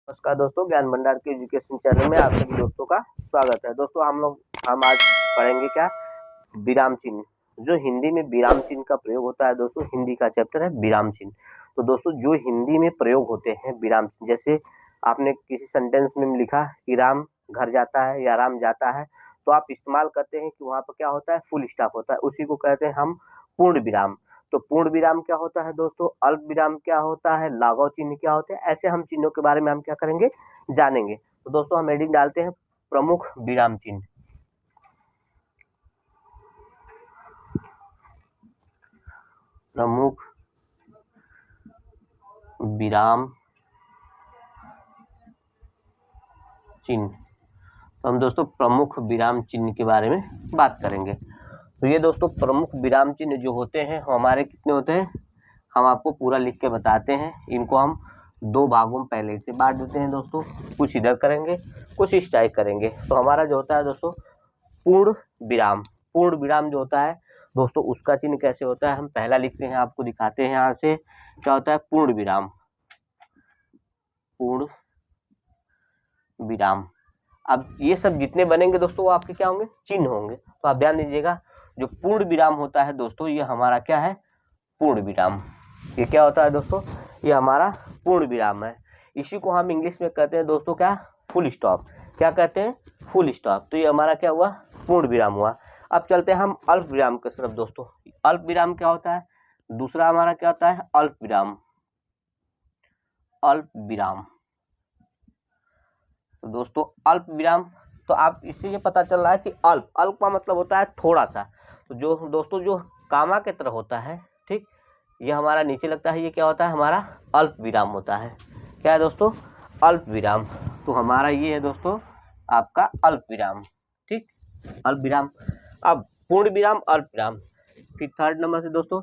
नमस्कार दोस्तों, ज्ञान भंडार के एजुकेशन चैनल में आप सभी दोस्तों का स्वागत है। दोस्तों हम आज पढ़ेंगे क्या, विराम चिन्ह। जो हिंदी में विराम चिन्ह का प्रयोग होता है दोस्तों, हिंदी का चैप्टर है विराम चिन्ह। तो दोस्तों जो हिंदी में प्रयोग होते हैं विराम चिन्ह, जैसे आपने किसी सेंटेंस में लिखा कि राम घर जाता है या राम जाता है, तो आप इस्तेमाल करते हैं कि वहां पर क्या होता है, फुल स्टॉप होता है। उसी को कहते हैं हम पूर्ण विराम। तो पूर्ण विराम क्या होता है दोस्तों, अल्प विराम क्या होता है, लागव चिन्ह क्या होते हैं, ऐसे हम चिन्हों के बारे में हम क्या करेंगे, जानेंगे। तो दोस्तों हम हेडिंग डालते हैं प्रमुख विराम चिन्ह। प्रमुख विराम चिन्ह। तो हम दोस्तों प्रमुख विराम चिन्ह के बारे में बात करेंगे। तो ये दोस्तों प्रमुख विराम चिन्ह जो होते हैं हमारे कितने होते हैं, हम आपको पूरा लिख के बताते हैं। इनको हम दो भागों में पहले से बांट देते हैं दोस्तों, कुछ इधर करेंगे कुछ इस टाइप करेंगे। तो हमारा जो होता है दोस्तों पूर्ण विराम। पूर्ण विराम जो होता है दोस्तों, उसका चिन्ह कैसे होता है, हम पहला लिखते हैं, आपको दिखाते हैं। यहाँ से क्या होता है पूर्ण विराम। पूर्ण विराम। अब ये सब जितने बनेंगे दोस्तों वो आपके क्या होंगे, चिन्ह होंगे। तो आप ध्यान दीजिएगा, जो पूर्ण विराम होता है दोस्तों, ये हमारा क्या है, पूर्ण विराम। ये क्या होता है दोस्तों, ये हमारा पूर्ण विराम है। इसी को हम इंग्लिश में कहते हैं दोस्तों क्या, फुल स्टॉप। क्या कहते हैं, फुल स्टॉप। तो ये हमारा क्या हुआ, पूर्ण विराम हुआ। अब चलते हैं हम अल्प विराम की तरफ दोस्तों। अल्प विराम क्या होता है, दूसरा हमारा क्या होता है, अल्प विराम। अल्प विराम। तो दोस्तों अल्प विराम, तो आप इससे ये पता चल रहा है कि अल्प, अल्प का मतलब होता है थोड़ा सा। तो जो दोस्तों जो कामा के तरह होता है, ठीक, ये हमारा नीचे लगता है, ये क्या होता है, हमारा अल्प विराम होता है। क्या है दोस्तों, अल्प विराम। तो हमारा ये है दोस्तों आपका अल्प विराम, ठीक, अल्प विराम। अब पूर्ण विराम, अल्प विराम। फिर थर्ड नंबर से दोस्तों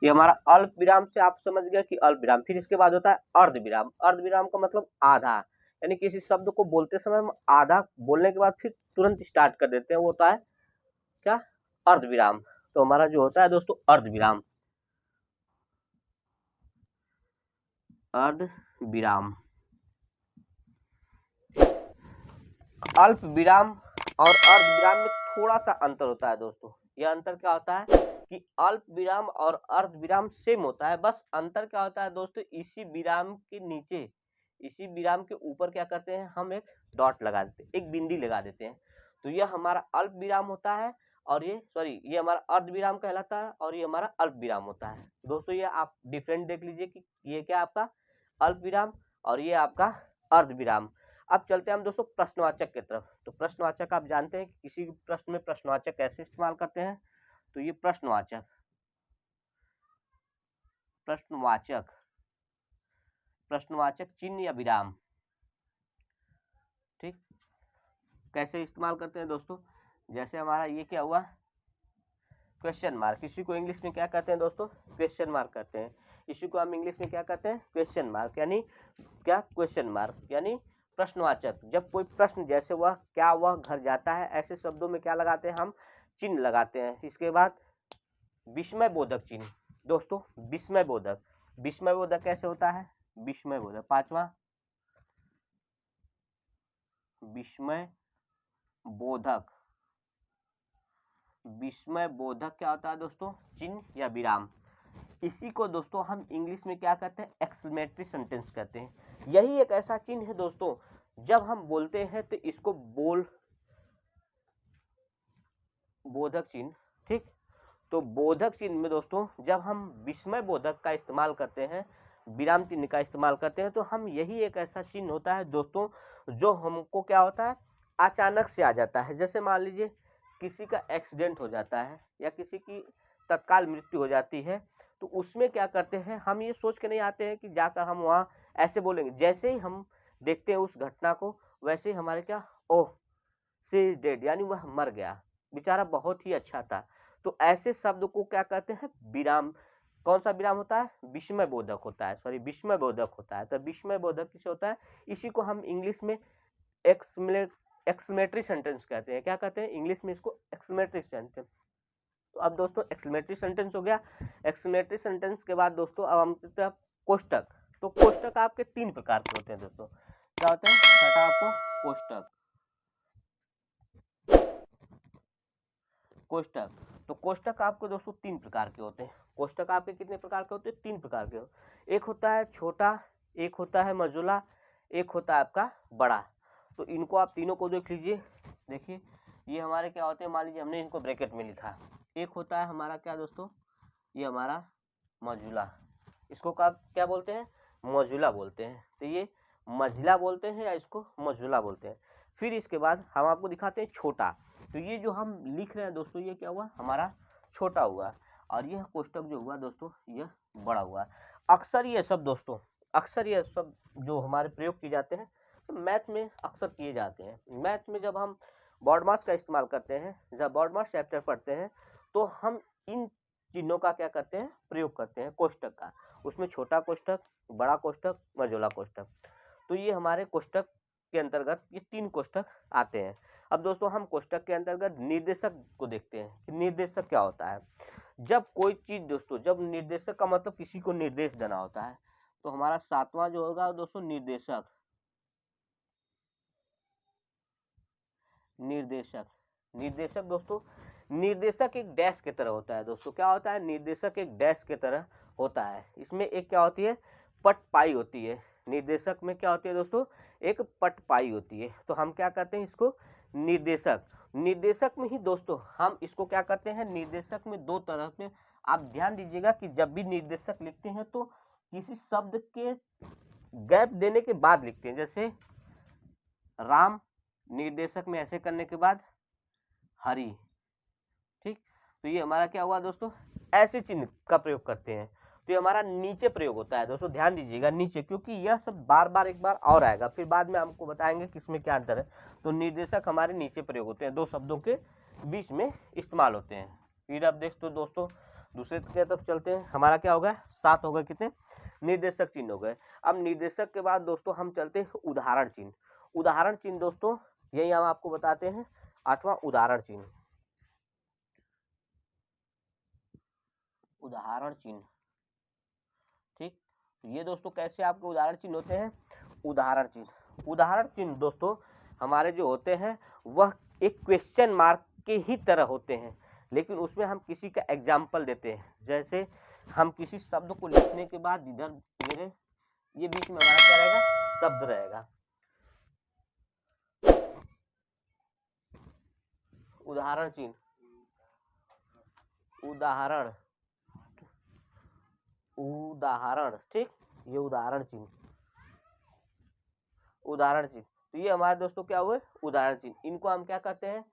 ये हमारा अल्प विराम से आप समझ गए कि अल्प विराम। फिर इसके बाद होता है अर्ध विराम। अर्ध विराम का मतलब आधा, यानी किसी शब्द को बोलते समय हम आधा बोलने के बाद फिर तुरंत स्टार्ट कर देते हैं, वो होता है क्या, अर्ध विराम। तो हमारा जो होता है दोस्तों अर्ध विराम। अर्ध विराम। अल्प विराम और अर्ध विराम में थोड़ा सा अंतर होता है दोस्तों। यह अंतर क्या होता है कि अल्प विराम और अर्ध विराम सेम होता है, बस अंतर क्या होता है दोस्तों, इसी विराम के नीचे, इसी विराम के ऊपर क्या करते हैं, हम एक डॉट लगा देते हैं, एक बिंदी लगा देते हैं। तो यह हमारा अल्प विराम होता है, और ये हमारा अर्ध विराम कहलाता है, और ये हमारा अल्प विराम होता है दोस्तों। ये आप डिफरेंट देख लीजिए कि ये क्या आपका अल्प विराम और ये आपका अर्ध विराम। अब चलते हैं हम दोस्तों प्रश्नवाचक की तरफ। तो प्रश्नवाचक आप जानते हैं कि किसी प्रश्न में प्रश्नवाचक कैसे इस्तेमाल करते हैं। तो ये प्रश्नवाचक, प्रश्नवाचक, प्रश्नवाचक चिन्ह या विराम, ठीक, कैसे इस्तेमाल करते हैं दोस्तों। जैसे हमारा ये क्या हुआ, क्वेश्चन मार्क। इसी को इंग्लिश में क्या कहते हैं दोस्तों, क्वेश्चन मार्क कहते हैं। इसी को हम इंग्लिश में क्या कहते हैं, क्वेश्चन मार्क, यानी क्या, क्वेश्चन मार्क यानी प्रश्नवाचक। जब कोई प्रश्न, जैसे वह क्या वह घर जाता है, ऐसे शब्दों में क्या लगाते हैं, हम चिन्ह लगाते हैं। इसके बाद विस्मय बोधक चिन्ह दोस्तों, विस्मय बोधक। विस्मय बोधक कैसे होता है, विस्मय बोधक, पांचवा विस्मय बोधक। विस्मय बोधक क्या होता है दोस्तों, चिन्ह या विराम। इसी को दोस्तों हम इंग्लिश में क्या कहते हैं, एक्सक्लेमेटरी सेंटेंस कहते हैं। यही एक ऐसा चिन्ह है दोस्तों, जब हम बोलते हैं तो इसको बोधक चिन्ह, ठीक। तो बोधक चिन्ह में दोस्तों जब हम विस्मय बोधक का इस्तेमाल करते हैं, विराम चिन्ह का इस्तेमाल करते हैं, तो हम यही एक ऐसा चिन्ह होता है दोस्तों जो हमको क्या होता है, अचानक से आ जाता है। जैसे मान लीजिए किसी का एक्सीडेंट हो जाता है या किसी की तत्काल मृत्यु हो जाती है, तो उसमें क्या करते हैं, हम ये सोच के नहीं आते हैं कि जाकर हम वहाँ ऐसे बोलेंगे। जैसे ही हम देखते हैं उस घटना को, वैसे ही हमारे क्या, ओह शी इज डेड, यानी वह मर गया, बेचारा बहुत ही अच्छा था। तो ऐसे शब्द को क्या कहते हैं, विराम। कौन सा विराम होता है, विस्मय बोधक होता है, सॉरी विस्मय बोधक होता है। तो विस्मय बोधक किसे होता है, इसी को हम इंग्लिश में एक्सक्लेमेटरी सेंटेंस कहते हैं। क्या कहते हैं इंग्लिश में इसको, एक्सक्लेमेटरी सेंटेंस। तो अब दोस्तों एक्सक्लेमेटरी सेंटेंस हो गया। एक्सक्लेमेटरी सेंटेंस के बाद दोस्तों अब हम कोष्टक। तो कोष्टक आपके तीन प्रकार के होते हैं दोस्तों। क्या होता है, छठा आपको कोष्टक। कोष्टक, तो कोष्टक आपको दोस्तों तीन प्रकार के होते हैं। कोष्टक आपके कितने प्रकार के होते हैं, तीन प्रकार के होते हैं। एक होता है छोटा, एक होता है मझोला, एक होता है आपका बड़ा। तो इनको आप तीनों को देख लीजिए। देखिए ये हमारे क्या होते हैं, मान लीजिए हमने इनको ब्रैकेट में लिखा। एक होता है हमारा क्या दोस्तों, ये हमारा मझोला, इसको क्या बोलते हैं, मझोला बोलते हैं। तो ये मझला बोलते हैं या इसको मझोला बोलते हैं। फिर इसके बाद हम आपको दिखाते हैं छोटा। तो ये जो हम लिख रहे हैं दोस्तों, ये क्या हुआ, हमारा छोटा हुआ। और यह कोष्टक जो हुआ दोस्तों, यह बड़ा हुआ। अक्सर ये सब दोस्तों, अक्सर ये सब जो हमारे प्रयोग किए जाते हैं, तो मैथ में अक्सर किए जाते हैं। मैथ में जब हम बॉडमास का इस्तेमाल करते हैं, जब बॉडमास चैप्टर पढ़ते हैं, तो हम इन चिन्हों का क्या करते हैं, प्रयोग करते हैं कोष्टक का। उसमें छोटा कोष्टक, बड़ा कोष्टक, मझोला कोष्टक। तो ये हमारे कोष्टक के अंतर्गत ये तीन कोष्टक आते हैं। अब दोस्तों हम कोष्टक के अंतर्गत निर्देशक को देखते हैं कि निर्देशक क्या होता है। जब कोई चीज दोस्तों, जब निर्देशक का मतलब किसी को निर्देश देना होता है, तो हमारा सातवां जो होगा दोस्तों निर्देशक। निर्देशक, निर्देशक दोस्तों, निर्देशक एक डैश की तरह होता है दोस्तों। क्या होता है, निर्देशक एक डैश की तरह होता है। इसमें एक क्या होती है, पटपाई होती है। निर्देशक में क्या होती है दोस्तों, एक पटपाई होती है। तो हम क्या करते हैं इसको निर्देशक। निर्देशक में ही दोस्तों हम इसको क्या करते हैं, निर्देशक में दो तरह में आप ध्यान दीजिएगा कि जब भी निर्देशक लिखते हैं तो किसी शब्द के गैप देने के बाद लिखते हैं। जैसे राम, निर्देशक में ऐसे करने के बाद हरि, ठीक। तो ये हमारा क्या हुआ दोस्तों, ऐसे चिन्ह का प्रयोग करते हैं। तो ये हमारा नीचे प्रयोग होता है दोस्तों, ध्यान दीजिएगा नीचे, क्योंकि यह सब बार बार एक बार और आएगा, फिर बाद में हमको बताएंगे कि इसमें क्या अंतर है। तो निर्देशक हमारे नीचे प्रयोग होते हैं, दो शब्दों के बीच में इस्तेमाल होते हैं। फिर अब देख तो दोस्तों दूसरे की तरफ चलते हैं। हमारा क्या हो गया, 7 हो गए, कितने निर्देशक चिन्ह हो गए। अब निर्देशक के बाद दोस्तों हम चलते हैं उदाहरण चिन्ह। उदाहरण चिन्ह दोस्तों यही हम आपको बताते हैं, 8वां उदाहरण चिन्ह। उदाहरण चिन्ह, ठीक। तो ये दोस्तों कैसे आपके उदाहरण चिन्ह होते हैं, उदाहरण चिन्ह। उदाहरण चिन्ह दोस्तों हमारे जो होते हैं वह एक क्वेश्चन मार्क के ही तरह होते हैं, लेकिन उसमें हम किसी का एग्जाम्पल देते हैं। जैसे हम किसी शब्द को लिखने के बाद इधर मेरे ये बीच में हमारा क्या रहेगा, शब्द रहेगा। उदाहरण चिन्ह, उदाहरण, उदाहरण, ठीक। ये उदाहरण चिन्ह, उदाहरण चिन्ह। तो ये हमारे दोस्तों क्या हुए, उदाहरण चिन्ह। इनको हम क्या करते हैं,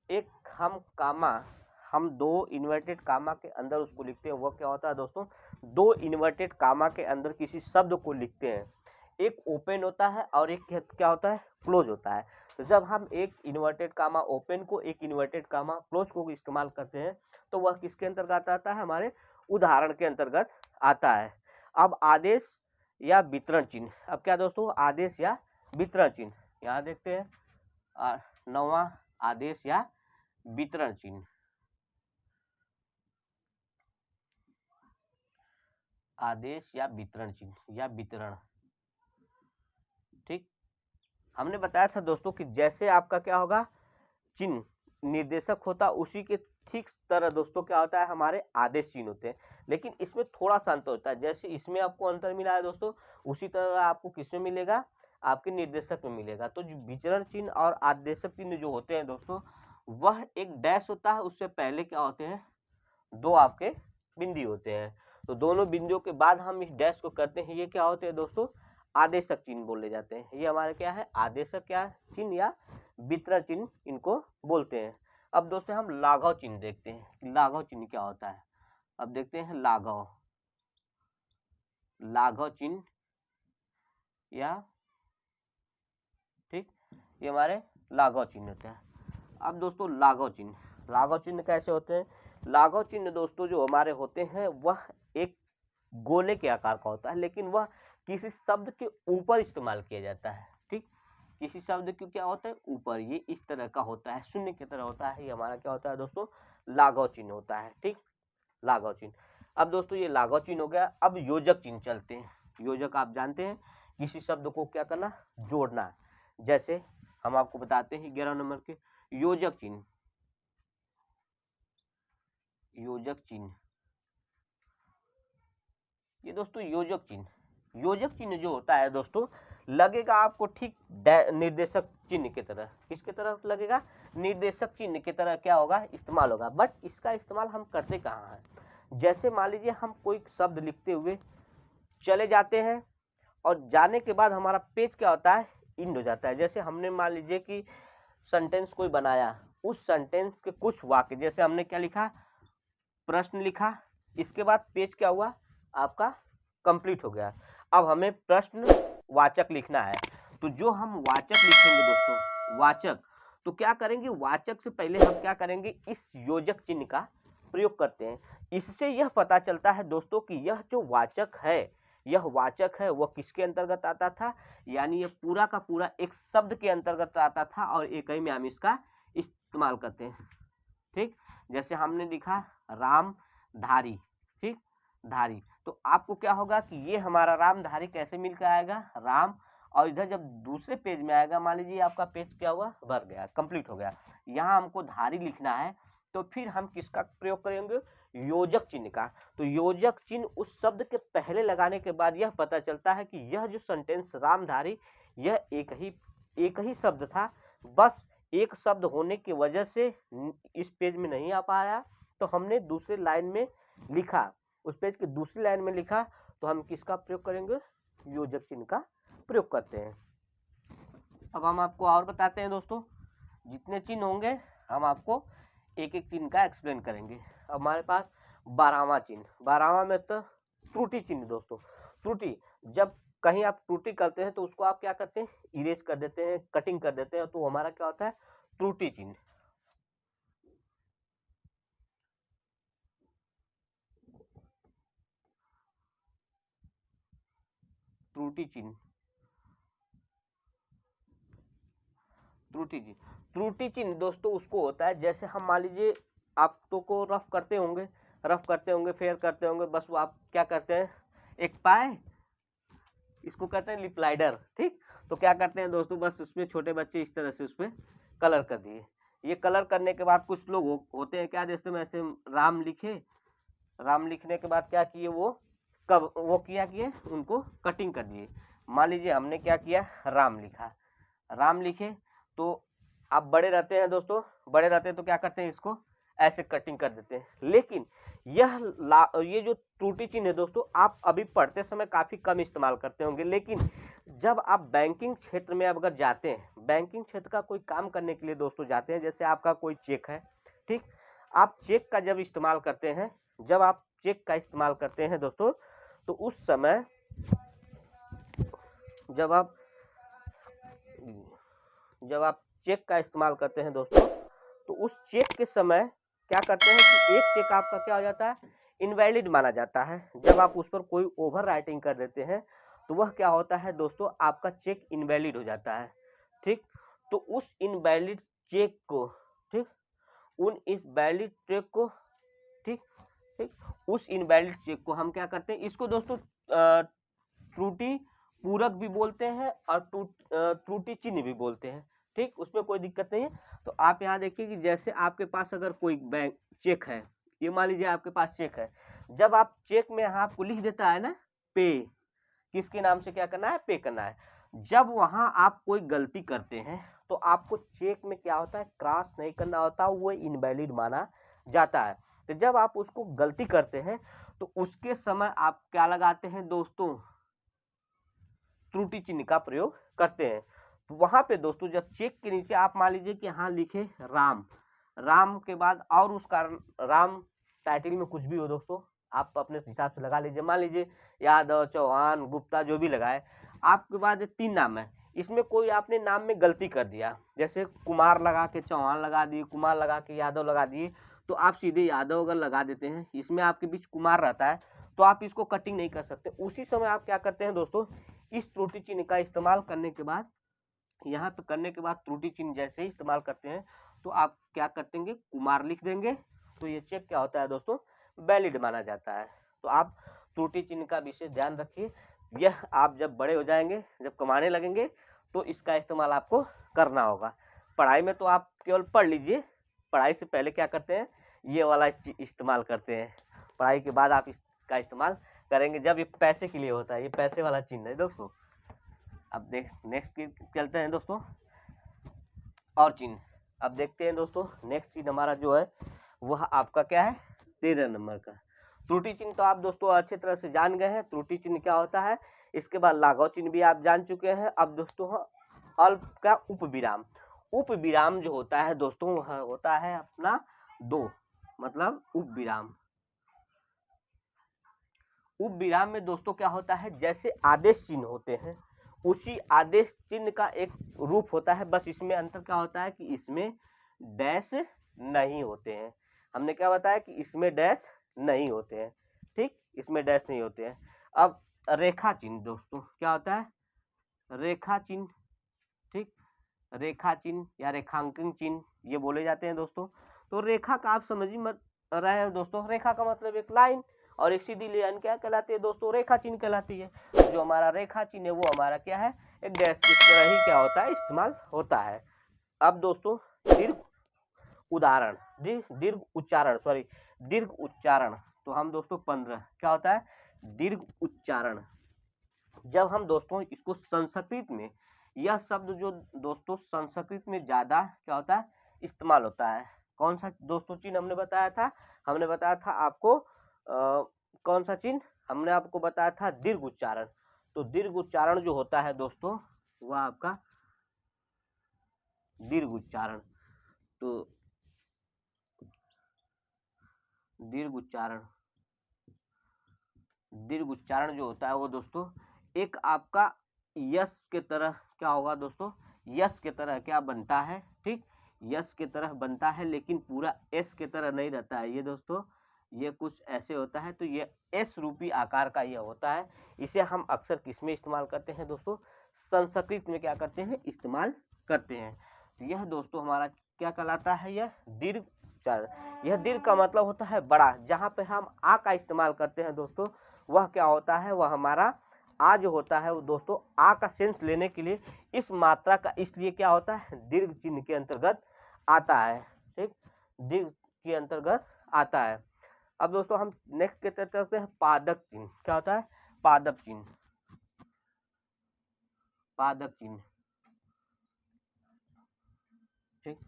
एक हम कामा, हम दो इन्वर्टेड कामा के अंदर उसको लिखते हैं। वो क्या होता है दोस्तों, दो इन्वर्टेड कामा के अंदर किसी शब्द को लिखते हैं। एक ओपन होता है और एक क्या होता है, क्लोज होता है। तो जब हम एक इन्वर्टेड कामा ओपन को, एक इन्वर्टेड कामा क्लोज को इस्तेमाल करते हैं, तो वह किसके अंतर्गत आता है, हमारे उदाहरण के अंतर्गत आता है। अब आदेश या वितरण चिन्ह, अब क्या दोस्तों, आदेश या वितरण चिन्ह, यहाँ देखते हैं 9वां आदेश या वितरण चिन्ह। आदेश या वितरण चिन्ह या वितरण, ठीक। हमने बताया था दोस्तों कि जैसे आपका क्या होगा, चिन्ह निर्देशक होता उसी के ठीक तरह दोस्तों क्या होता है, हमारे आदेश चिन्ह होते हैं। लेकिन इसमें थोड़ा सा अंतर होता है। जैसे इसमें आपको अंतर मिला है दोस्तों, उसी तरह आपको किसमें मिलेगा, आपके निर्देशक में मिलेगा। तो जो विचरण चिन्ह और आदेशक चिन्ह जो होते हैं दोस्तों, वह एक डैश होता है, उससे पहले क्या होते हैं, दो आपके बिंदु होते हैं। तो दोनों बिंदुओं के बाद हम इस डैश को करते हैं, ये क्या होते हैं दोस्तों, आदेशक चिन्ह बोले जाते हैं। ये हमारे क्या है, आदेशक क्या चिन्ह या वितरण चिन्ह इनको बोलते हैं। अब दोस्तों हम लाघव चिन्ह देखते हैं कि लाघव चिन्ह क्या होता है। अब देखते हैं लाघव, लाघव चिन्ह या, ठीक, ये हमारे लाघव चिन्ह होते हैं। अब दोस्तों लाघव चिन्ह, लाघव चिन्ह कैसे होते हैं, लाघव चिन्ह दोस्तों जो हमारे होते हैं वह एक गोले के आकार का होता है, लेकिन वह किसी शब्द के ऊपर इस्तेमाल किया जाता है, ठीक। किसी शब्द के क्या होता है, ऊपर, ये इस तरह का होता है, शून्य की तरह होता है। ये हमारा क्या होता है दोस्तों, लाघव चिन्ह होता है, ठीक, लाघव चिन्ह। अब दोस्तों ये लाघव चिन्ह हो गया। अब योजक चिन्ह चलते हैं। योजक आप जानते हैं किसी शब्द को क्या करना, जोड़ना। जैसे हम आपको बताते हैं 11 नंबर के योजक चिन्ह। योजक चिन्ह, ये दोस्तों योजक चिन्ह, योजक चिन्ह जो होता है दोस्तों, लगेगा आपको ठीक निर्देशक चिन्ह की तरह। किसके तरह लगेगा, निर्देशक चिन्ह की तरह क्या होगा, इस्तेमाल होगा। बट इसका इस्तेमाल हम करते कहाँ हैं, जैसे मान लीजिए हम कोई शब्द लिखते हुए चले जाते हैं और जाने के बाद हमारा पेज क्या होता है, इंड हो जाता है। जैसे हमने मान लीजिए कि सेंटेंस कोई बनाया, उस सेंटेंस के कुछ वाक्य, जैसे हमने क्या लिखा, प्रश्न लिखा, इसके बाद पेज क्या हुआ आपका, कंप्लीट हो गया। अब हमें प्रश्न वाचक लिखना है, तो जो हम वाचक लिखेंगे दोस्तों, वाचक, तो क्या करेंगे, वाचक से पहले हम क्या करेंगे, इस योजक चिन्ह का प्रयोग करते हैं। इससे यह पता चलता है दोस्तों कि यह जो वाचक है, यह वाचक है वह किसके अंतर्गत आता था, यानी ये पूरा का पूरा एक शब्द के अंतर्गत आता था, और एक ही में हम इसका इस्तेमाल करते हैं। ठीक, जैसे हमने लिखा रामधारी, ठीक, धारी, तो आपको क्या होगा कि ये हमारा रामधारी कैसे मिल के आएगा, राम, और इधर जब दूसरे पेज में आएगा, मान लीजिए आपका पेज क्या हुआ, भर गया, कंप्लीट हो गया, यहाँ हमको धारी लिखना है, तो फिर हम किसका प्रयोग करेंगे, योजक चिन्ह का। तो योजक चिन्ह उस शब्द के पहले लगाने के बाद यह पता चलता है कि यह जो सेंटेंस रामधारी, यह एक ही शब्द था, बस एक शब्द होने की वजह से इस पेज में नहीं आ पाया, तो हमने दूसरे लाइन में लिखा, उस पेज की दूसरी लाइन में लिखा, तो हम किसका प्रयोग करेंगे, योजक चिन्ह का प्रयोग करते हैं। अब हम आपको और बताते हैं दोस्तों, जितने चिन्ह होंगे हम आपको एक एक चिन्ह का एक्सप्लेन करेंगे। अब हमारे पास 12वां चिन्ह, 12वां में तो त्रुटि चिन्ह दोस्तों। त्रुटि, जब कहीं आप त्रुटि करते हैं तो उसको आप क्या करते हैं, इरेज कर देते हैं, कटिंग कर देते हैं, तो हमारा क्या होता है, त्रुटि चिन्ह। त्रुटि चिन्ह, त्रुटि चिन्ह, त्रुटि चिन्ह दोस्तों उसको होता है, जैसे हम मान लीजिए आप तो को रफ करते होंगे, फेयर करते होंगे, बस वो आप क्या करते हैं, एक पाए, इसको कहते हैं लिपलाइडर, ठीक, तो क्या करते हैं दोस्तों, बस उसमें छोटे बच्चे इस तरह से उसमें कलर कर दिए। ये कलर करने के बाद कुछ लोग होते हैं क्या, जैसे में ऐसे राम लिखे, राम लिखने के बाद क्या किए, वो कब वो किए उनको कटिंग कर दिए। मान लीजिए हमने क्या किया, राम लिखा, राम लिखे, तो आप बड़े रहते हैं दोस्तों, बड़े रहते हैं तो क्या करते हैं, इसको ऐसे कटिंग कर देते हैं। लेकिन ये जो त्रुटि चिन्ह है दोस्तों, आप अभी पढ़ते समय काफी कम इस्तेमाल करते होंगे, लेकिन जब आप बैंकिंग क्षेत्र में अगर जाते हैं, बैंकिंग क्षेत्र का कोई काम करने के लिए दोस्तों जाते हैं, जैसे आपका कोई चेक है, ठीक, आप चेक का जब इस्तेमाल करते हैं, जब आप चेक का इस्तेमाल करते हैं दोस्तों, तो उस समय जब आप चेक का इस्तेमाल करते हैं दोस्तों, तो उस चेक के समय क्या करते हैं कि एक चेक आपका क्या हो जाता है, इनवैलिड माना जाता है। जब आप उस पर कोई ओवर राइटिंग कर देते हैं, तो वह क्या होता है दोस्तों, आपका चेक इनवैलिड हो जाता है, ठीक। तो उस इनवैलिड चेक को, ठीक, उन इस वैलिड चेक को, ठीक, उस इनवैलिड चेक को हम क्या करते हैं, इसको दोस्तों त्रुटि पूरक भी बोलते हैं और त्रुटि चिन्ह भी बोलते हैं, ठीक, उसमें कोई दिक्कत नहीं है। तो आप यहाँ देखिए कि जैसे आपके पास अगर कोई बैंक चेक है, ये मान लीजिए आपके पास चेक है, जब आप चेक में यहाँ आपको लिख देता है ना पे, किसके नाम से क्या करना है, पे करना है, जब वहां आप कोई गलती करते हैं तो आपको चेक में क्या होता है, क्रॉस नहीं करना होता, वो इनवैलिड माना जाता है। तो जब आप उसको गलती करते हैं तो उसके समय आप क्या लगाते हैं दोस्तों, त्रुटि चिन्ह का प्रयोग करते हैं। तो वहां पे दोस्तों जब चेक के नीचे आप मान लीजिए कि यहाँ लिखे राम, राम के बाद और उसका राम टाइटल में कुछ भी हो दोस्तों, आप अपने हिसाब से लगा लीजिए, मान लीजिए यादव, चौहान, गुप्ता, जो भी लगाए, आपके बाद 3 नाम है, इसमें कोई आपने नाम में गलती कर दिया, जैसे कुमार लगा के चौहान लगा दिए, कुमार लगा के यादव लगा दिए, तो आप सीधे यादव अगर लगा देते हैं, इसमें आपके बीच कुमार रहता है, तो आप इसको कटिंग नहीं कर सकते। उसी समय आप क्या करते हैं दोस्तों, इस त्रुटि चिन्ह का इस्तेमाल करने के बाद, यहाँ पे करने के बाद त्रुटि चिन्ह जैसे ही इस्तेमाल करते हैं, तो आप क्या करते हैं, कुमार लिख देंगे, तो ये चेक क्या होता है दोस्तों, वैलिड माना जाता है। तो आप त्रुटि चिन्ह का विशेष ध्यान रखिए, यह आप जब बड़े हो जाएंगे, जब कमाने लगेंगे, तो इसका इस्तेमाल आपको करना होगा। पढ़ाई में तो आप केवल पढ़ लीजिए, पढ़ाई से पहले क्या करते हैं, ये वाला इस्तेमाल करते हैं। पढ़ाई के बाद आप इसका इस्तेमाल करेंगे जब ये पैसे के लिए होता है, ये पैसे वाला चिन्ह है दोस्तों। अब नेक्स्ट चलते हैं दोस्तों, और चिन्ह। अब देखते हैं दोस्तों, नेक्स्ट चिन्ह हमारा जो है वह आपका क्या है, 13 नंबर का त्रुटि चिन्ह। तो आप दोस्तों अच्छे तरह से जान गए हैं त्रुटि चिन्ह क्या होता है। इसके बाद लाघव चिन्ह भी आप जान चुके हैं। अब दोस्तों अल्प का उपविराम। उपविराम जो होता है दोस्तों वह होता है अपना 2, मतलब उपविराम। उपविराम में दोस्तों क्या होता है, जैसे आदेश चिन्ह होते हैं उसी आदेश चिन्ह का एक रूप होता है, बस इसमें अंतर क्या होता है कि इसमें डैश नहीं होते हैं। हमने क्या बताया कि इसमें डैश नहीं होते हैं, ठीक, इसमें डैश नहीं होते हैं। अब रेखा चिन्ह दोस्तों क्या होता है, रेखा चिन्ह, ठीक, रेखा चिन्ह या रेखांकन चिन्ह ये बोले जाते हैं दोस्तों। तो रेखा का आप समझ ही मत रहे हैं दोस्तों, रेखा का मतलब एक लाइन, और एक सीधी लाइन क्या कहलाती है दोस्तों, रेखा चिन्ह कहलाती है। जो हमारा रेखा चिन्ह है वो हमारा क्या है, एक डैश की तरह ही क्या होता है, इस्तेमाल होता है। अब दोस्तों दीर्घ उदाहरण, दीर्घ उच्चारण, सॉरी दीर्घ उच्चारण। तो हम दोस्तों 15 क्या होता है, दीर्घ उच्चारण। जब हम दोस्तों इसको संस्कृत में, यह शब्द जो दोस्तों संस्कृत में ज्यादा क्या होता है, इस्तेमाल होता है। कौन सा दोस्तों चिन्ह हमने बताया था, हमने बताया था आपको कौन सा चिन्ह, हमने आपको बताया था दीर्घ उच्चारण। तो दीर्घ उच्चारण जो होता है दोस्तों वह आपका दीर्घ उच्चारण। तो दीर्घ उच्चारण, दीर्घ उच्चारण जो होता है वो दोस्तों एक आपका यस के तरह क्या होगा दोस्तों, यस के तरह क्या बनता है, ठीक, यस के तरह बनता है, लेकिन पूरा एस के तरह नहीं रहता है ये दोस्तों, ये कुछ ऐसे होता है। तो ये एस रूपी आकार का यह होता है। इसे हम अक्सर किसमें इस्तेमाल करते हैं दोस्तों, संस्कृत में क्या करते हैं, इस्तेमाल करते हैं। तो यह दोस्तों हमारा क्या कहलाता है, यह दीर्घ उच्चारण। यह दीर्घ का मतलब होता है बड़ा। जहाँ पे हम आ का इस्तेमाल करते हैं दोस्तों वह क्या होता है, वह हमारा आ जो होता है वो दोस्तों आ का सेंस लेने के लिए इस मात्रा का इसलिए क्या होता है, दीर्घ चिन्ह के अंतर्गत आता है, ठीक, दीर्घ के अंतर्गत आता है। अब दोस्तों हम नेक्स्ट के तरफ चलते हैं, पादक चिन्ह। क्या होता है, पादक चिन्ह, पादक चिन्ह, ठीक,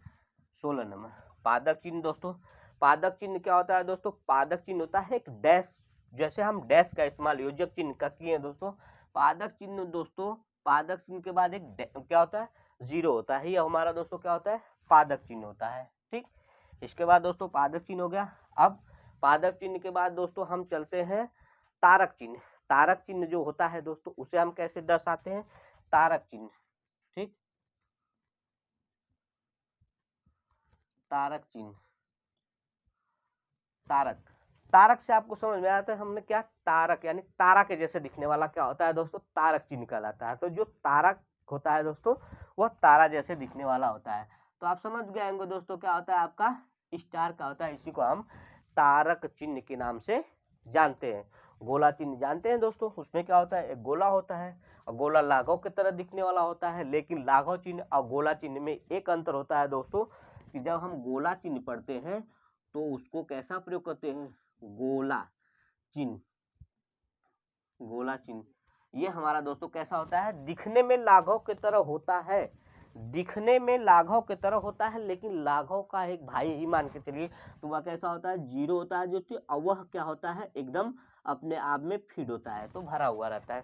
16 नंबर पादक चिन्ह दोस्तों। पादक चिन्ह क्या होता है दोस्तों, पादक चिन्ह होता है एक डैश, जैसे हम डैश का इस्तेमाल योजक चिन्ह का किए हैं दोस्तों। पादक चिन्ह दोस्तों, पादक चिन्ह के बाद एक क्या होता है, जीरो होता है, यह हमारा दोस्तों क्या होता है, पादक चिन्ह होता है, ठीक। इसके बाद दोस्तों पादक चिन्ह हो गया। अब पादक चिन्ह के बाद दोस्तों हम चलते हैं तारक चिन्ह। तारक चिन्ह जो होता है दोस्तों उसे हम कैसे दर्शाते हैं, तारक चिन्ह, ठीक, तारक चिन्ह, तारक, तारक से आपको समझ में आता है हमने क्या, तारक यानी तारा के जैसे दिखने वाला क्या होता है दोस्तों, तारक चिन्ह कहलाता है। तो जो तारक होता है दोस्तों वह तारा जैसे दिखने वाला होता है। तो आप समझ गए होंगे दोस्तों क्या होता है आपका स्टार का होता है, इसी को हम तारक चिन्ह के नाम से जानते हैं। गोला चिन्ह जानते हैं दोस्तों, उसमें क्या होता है, एक गोला होता है और गोला लाघव की तरह दिखने वाला होता है। लेकिन लाघव चिन्ह और गोला चिन्ह में एक अंतर होता है दोस्तों कि जब हम गोला चिन्ह पढ़ते हैं तो उसको कैसा प्रयोग करते हैं, गोला चिन्ह, गोला चिन्ह ये हमारा दोस्तों कैसा होता है, दिखने में लाघव की तरह होता है, दिखने में लाघव की तरह होता है, लेकिन लाघव का एक भाई ही मान के चलिए। तो वह कैसा होता है, जीरो होता है जो कि वह क्या होता है, एकदम अपने आप में फीड होता है, तो भरा हुआ रहता है।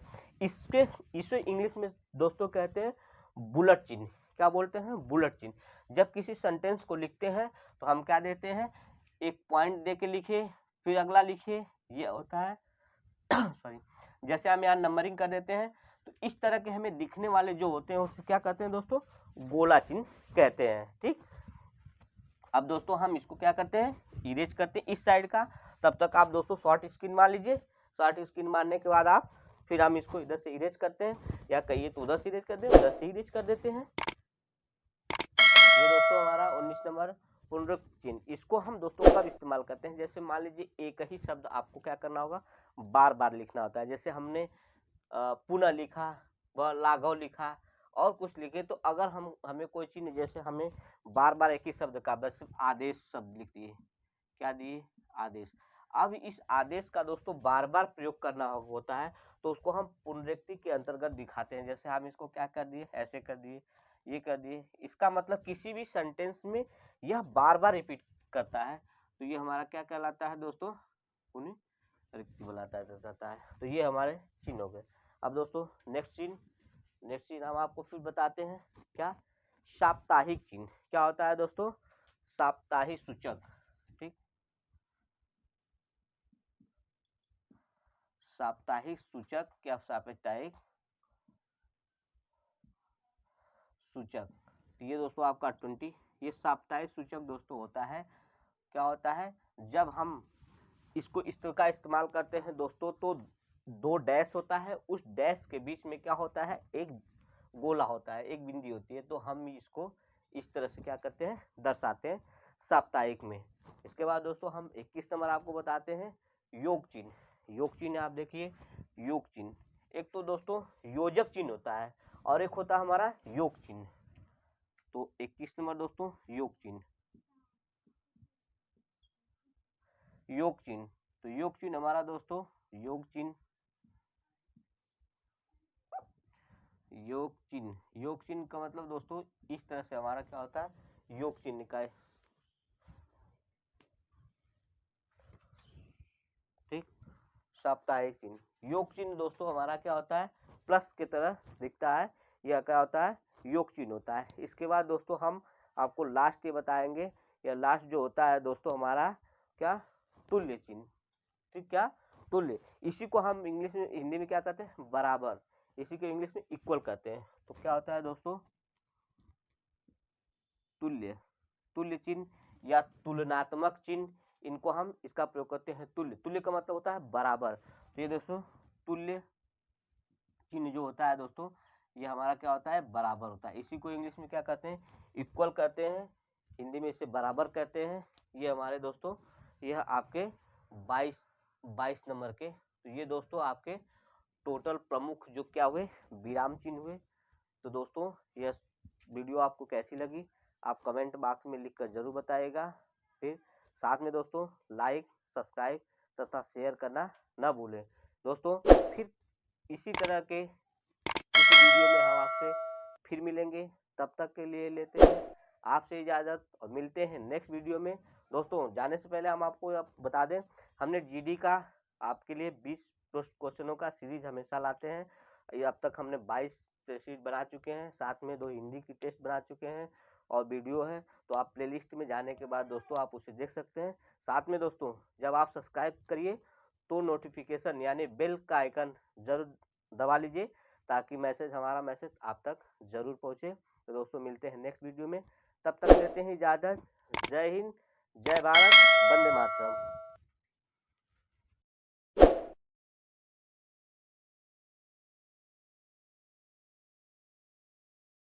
इसे इंग्लिश में दोस्तों कहते हैं बुलेट चिन्ह। क्या बोलते हैं, बुलेट चिन्ह। जब किसी सेंटेंस को लिखते हैं तो हम क्या देते हैं, एक पॉइंट दे के लिखिए, फिर अगला लिखिए, ये होता है सॉरी, जैसे हम यहाँ नंबरिंग कर देते हैं। तो इस तरह के हमें दिखने वाले जो होते हैं उसको क्या कहते हैं दोस्तों, गोला चिन्ह कहते हैं, ठीक। अब दोस्तों हम इसको क्या करते हैं, इरेज करते हैं इस साइड का। तब तक आप दोस्तों शॉर्ट स्क्रीन मार लीजिए। शॉर्ट स्क्रीन मारने के बाद आप फिर हम इसको इधर से इरेज करते हैं, या कहिए तो उधर से इरेज कर दें, उधर से इरेज कर देते हैं। ये दोस्तों हमारा 19 नंबर पुनरुक्त चिन्ह। इसको हम दोस्तों कब इस्तेमाल करते हैं, जैसे मान लीजिए एक ही शब्द आपको क्या करना होगा, बार बार लिखना होता है। जैसे हमने पुनः लिखा, व लाघव लिखा और कुछ लिखे, तो अगर हमें कोई चीज जैसे हमें बार बार एक ही शब्द का बस आदेश शब्द लिख दिए, क्या दिए, आदेश। अब इस आदेश का दोस्तों बार बार प्रयोग करना होता है, तो उसको हम पुनरुक्ति के अंतर्गत दिखाते हैं। जैसे हम इसको क्या कर दिए, ऐसे कर दिए, ये कर दिए, इसका मतलब किसी भी सेंटेंस में यह बार बार रिपीट करता है, तो ये हमारा क्या कहलाता है दोस्तों, पुनरुक्ति बुलाता है। तो ये हमारे चिन्ह हो गए। अब दोस्तों नेक्स्ट चिन्ह हम आपको फिर बताते हैं, क्या, साप्ताहिक चिन्ह। क्या होता है दोस्तों, साप्ताहिक सूचक, ठीक, साप्ताहिक सूचक क्या साप्ताहिक सूचक, ये दोस्तों आपका 20, ये साप्ताहिक सूचक दोस्तों होता है। क्या होता है, जब हम इसको इस तरह का इस्तेमाल करते हैं दोस्तों, तो दो डैश होता है, उस डैश के बीच में क्या होता है, एक गोला होता है, एक बिंदी होती है, तो हम इसको इस तरह से क्या करते हैं, दर्शाते हैं साप्ताहिक में। इसके बाद दोस्तों हम 21 नंबर आपको बताते हैं, योग चिन्ह। योग चिन्ह आप देखिए, योग चिन्ह, एक तो दोस्तों योजक चिन्ह होता है और एक होता है हमारा योग चिन्ह। तो 21 नंबर दोस्तों योग चिन्ह, योग चिन्ह, तो योग चिन्ह हमारा दोस्तों, योग चिन्ह, योग चिन्ह का मतलब दोस्तों इस तरह से हमारा क्या होता है, योग चिन्ह का, ठीक, साप्ताहिक चिन्ह। योग चिन्ह दोस्तों हमारा क्या होता है, प्लस की तरह दिखता है, यह क्या होता है, योग चिन्ह होता है। इसके बाद दोस्तों हम आपको लास्ट ये बताएंगे, या लास्ट जो होता है दोस्तों हमारा क्या, तुल्य चिन्ह, ठीक, क्या, तुल्य, इसी को हम इंग्लिश में, हिंदी में क्या कहते हैं, बराबर, इसी को इंग्लिश में इक्वल कहते हैं। तो क्या होता है दोस्तों, तुल्य, तुल्य चिन्ह या तुलनात्मक चिन्ह, इनको हम इसका प्रयोग करते हैं। तुल्य, तुल्य का मतलब होता है बराबर, तो ये दोस्तों तुल्य चिन्ह जो होता है दोस्तों, ये हमारा क्या होता है, बराबर होता है। इसी को इंग्लिश में क्या कहते हैं, इक्वल कहते हैं, हिंदी में इसे बराबर कहते हैं। ये हमारे दोस्तों, यह आपके 22 नंबर के, तो ये दोस्तों आपके टोटल प्रमुख जो क्या हुए, विराम चिन्ह हुए। तो दोस्तों यह वीडियो आपको कैसी लगी, आप कमेंट बॉक्स में लिखकर जरूर बताइएगा। फिर साथ में दोस्तों लाइक, सब्सक्राइब तथा शेयर करना ना भूलें। दोस्तों फिर इसी तरह के किसी वीडियो में हम आपसे फिर मिलेंगे, तब तक के लिए लेते हैं आपसे इजाज़त और मिलते हैं नेक्स्ट वीडियो में। दोस्तों जाने से पहले हम आपको बता दें, हमने जीडी का आपके लिए 20 क्वेश्चनों का सीरीज हमेशा लाते हैं। ये अब तक हमने 22 टेस्ट बना चुके हैं, साथ में 2 हिंदी की टेस्ट बना चुके हैं और वीडियो है, तो आप प्लेलिस्ट में जाने के बाद दोस्तों आप उसे देख सकते हैं। साथ में दोस्तों जब आप सब्सक्राइब करिए तो नोटिफिकेशन यानी बेल का आइकन जरूर दबा लीजिए, ताकि हमारा मैसेज आप तक जरूर पहुंचे। तो दोस्तों मिलते हैं नेक्स्ट वीडियो में, तब तक लेते हैं इजाज़त। जय हिंद, जय भारत, वंदे मातरम।